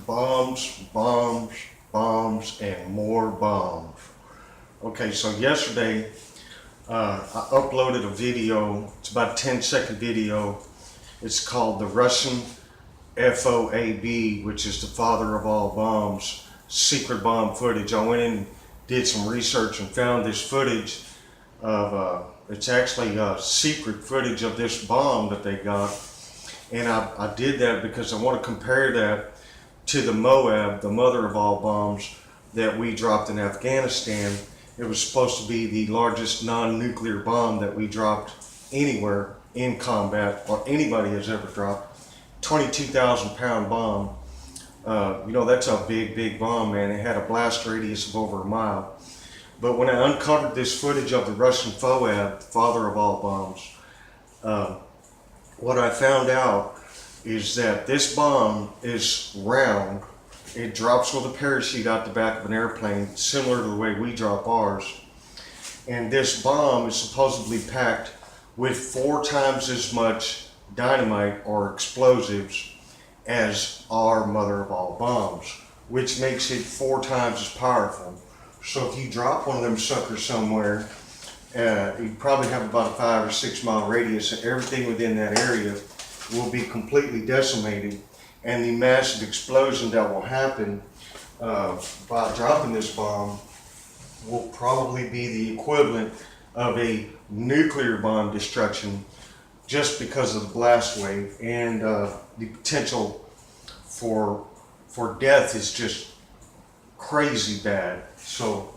bombs, bombs, bombs, and more bombs. Okay, so yesterday I uploaded a video. It's about a 10-second video. It's called the Russian F.O.A.B, which is the father of all bombs, secret bomb footage. I went in and did some research and found this footage of, it's actually secret footage of this bomb that they got. And I did that because I want to compare that to the M.O.A.B, the mother of all bombs that we dropped in Afghanistan. It was supposed to be the largest non-nuclear bomb that we dropped anywhere in combat, or anybody has ever dropped. 22,000 pound bomb. That's a big bomb, man. It had a blast radius of over a mile. But when I uncovered this footage of the Russian F.O.A.B, father of all bombs, what I found out is that this bomb is round. It drops with a parachute out the back of an airplane, similar to the way we drop ours. And this bomb is supposedly packed with 4 times as much dynamite or explosives as our mother of all bombs, which makes it 4 times as powerful. So if you drop one of them suckers somewhere, you probably have about a 5 or 6 mile radius, and everything within that area will be completely decimated. And the massive explosion that will happen by dropping this bomb will probably be the equivalent of a nuclear bomb destruction, just because of the blast wave, and the potential for death is just crazy bad. So,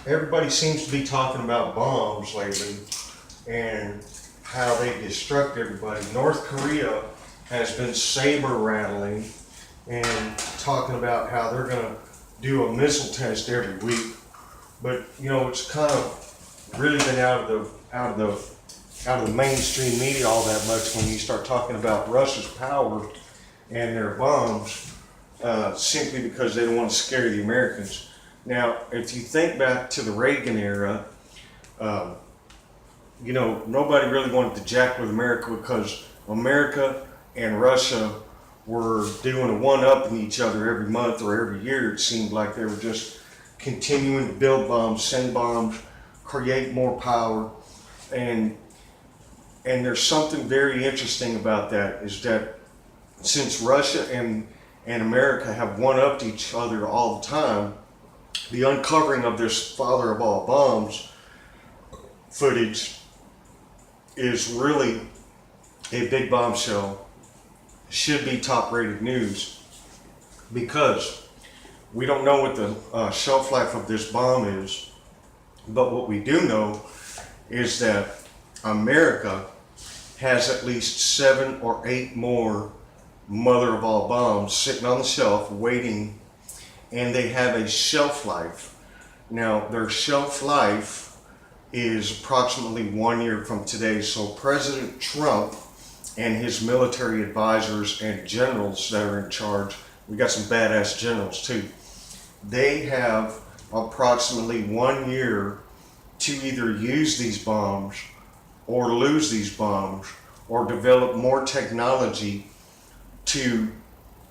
everybody seems to be talking about bombs lately and how they destruct everybody. North Korea has been saber rattling and talking about how they're going to do a missile test every week. But it's kind of really been out of the mainstream media all that much when you start talking about Russia's power and their bombs, simply because they don't want to scare the Americans. Now, if you think back to the Reagan era, nobody really wanted to jack with America because America and Russia were doing a one-upping each other every month or every year. It seemed like they were just continuing to build bombs, send bombs, create more power. And there's something very interesting about that, is that since Russia and America have one-upped each other all the time, the uncovering of this father of all bombs footage is really a big bombshell. Should be top-rated news, because we don't know what the shelf life of this bomb is, but what we do know is that America has at least 7 or 8 more mother of all bombs sitting on the shelf waiting, and they have a shelf life. Now, their shelf life is approximately 1 year from today. So President Trump and his military advisors and generals that are in charge, we got some badass generals too, they have approximately 1 year to either use these bombs or lose these bombs, or develop more technology to,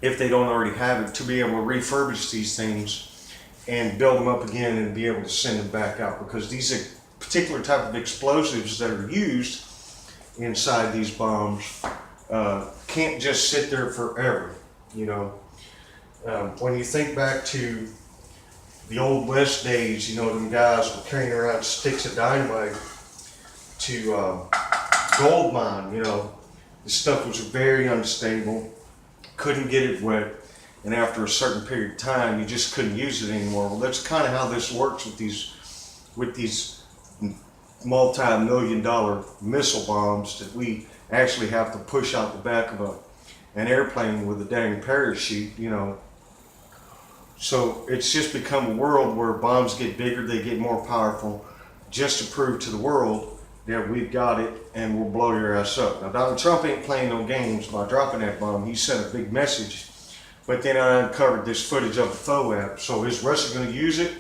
if they don't already have it, to be able to refurbish these things and build them up again and be able to send them back out. Because these particular type of explosives that are used inside these bombs can't just sit there forever. When you think back to the old West days, them guys were carrying around sticks of dynamite to gold mine. The stuff was very unstable, couldn't get it wet, and after a certain period of time, you just couldn't use it anymore. Well, that's kind of how this works with these multi-million-dollar missile bombs that we actually have to push out the back of an airplane with a dang parachute. So it's just become a world where bombs get bigger, they get more powerful, just to prove to the world that we've got it and we'll blow your ass up. Now, Donald Trump ain't playing no games by dropping that bomb. He sent a big message. But then I uncovered this footage of the F.O.A.B. So is Russia going to use it?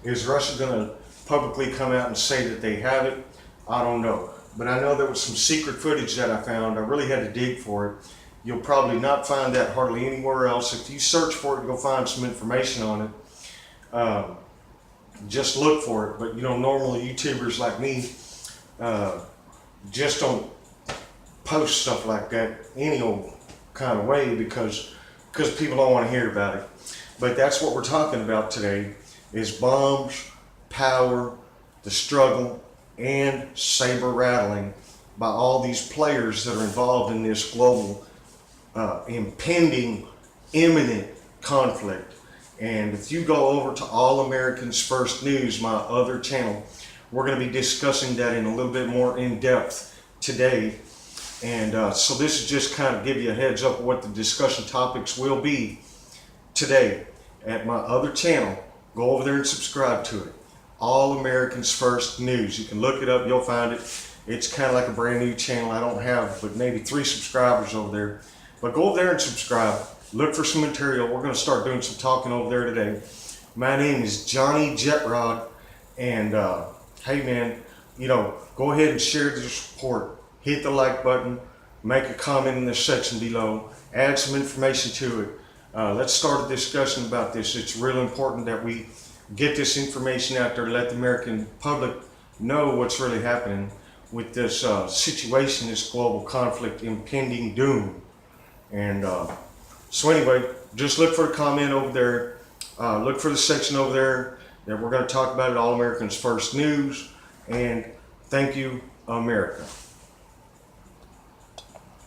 Is Russia going to publicly come out and say that they have it? I don't know. But I know there was some secret footage that I found. I really had to dig for it. You'll probably not find that hardly anywhere else. If you search for it, you'll find some information on it. Just look for it. But normal YouTubers like me just don't post stuff like that any old kind of way because people don't want to hear about it. But that's what we're talking about today: is bombs, power, the struggle, and saber rattling by all these players that are involved in this global impending, imminent conflict. And if you go over to All Americans First News, my other channel, we're going to be discussing that in a little bit more in depth today. And so this is just kind of give you a heads up of what the discussion topics will be today at my other channel. Go over there and subscribe to it. All Americans First News. You can look it up, you'll find it. It's kind of like a brand new channel. I don't have but maybe 3 subscribers over there. But go over there and subscribe. Look for some material. We're going to start doing some talking over there today. My name is Johnny Jetrod. And hey man, go ahead and share this report. Hit the like button. Make a comment in the section below. Add some information to it. Let's start a discussion about this. It's real important that we get this information out there to let the American public know what's really happening with this situation, this global conflict, impending doom. And so anyway, just look for the comment over there. Look for the section over there that we're going to talk about at All Americans First News. And thank you, America.